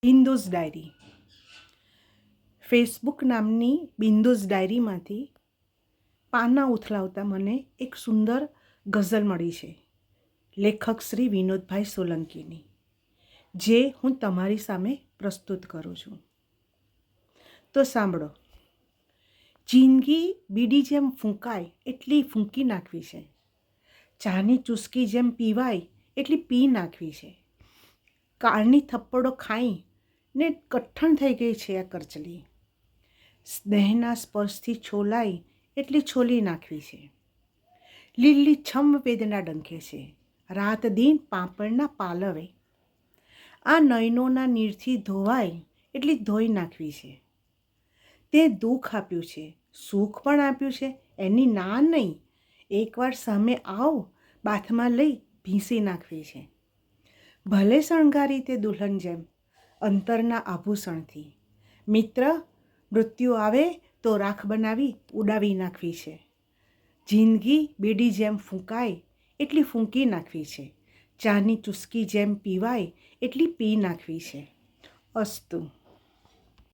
બિંદુસ diary. Facebook નામની બિંદુસ ડાયરીમાંથી પાના ઉથલાવતા મને એક સુંદર ગઝલ મળી છે, લેખક શ્રી વિનોદભાઈ સોલંકીની, જે હું તમારી સામે પ્રસ્તુત કરું છું. તો સાંભળો. જિંદગી બીડી જેમ ફૂંકાય એટલી ફૂંકી નાખવી છે, ચાની ચુસ્કી જેમ પીવાય એટલી પી નાખવી છે, કાળની થપ્પડો ખાઈ ને કઠણ થઈ ગઈ છે આ કરચલી, સ્નેહના સ્પર્શથી છોલાઈ એટલી છોલી નાખવી છે, લીલી છમ વેદના ડંખે છે, રાત દિન પાપડના પાલવે, આ નયનોના નીરથી ધોવાય એટલી ધોઈ નાખવી છે. તે દુઃખ આપ્યું છે, સુખ પણ આપ્યું છે, એની ના નહીં, એકવાર સામે આવ બાથમાં લઈ ભીંસી નાખવી છે. ભલે શણગારી તે દુલ્હન જેમ અંતરના આભૂષણથી, મિત્ર મૃત્યુ આવે તો રાખ બનાવી ઉડાવી નાખવી છે. જિંદગી બીડી જેમ ફૂંકાય એટલી ફૂંકી નાખવી છે, ચાની ચુસ્કી જેમ પીવાય એટલી પી નાખવી છે. અસ્તુ.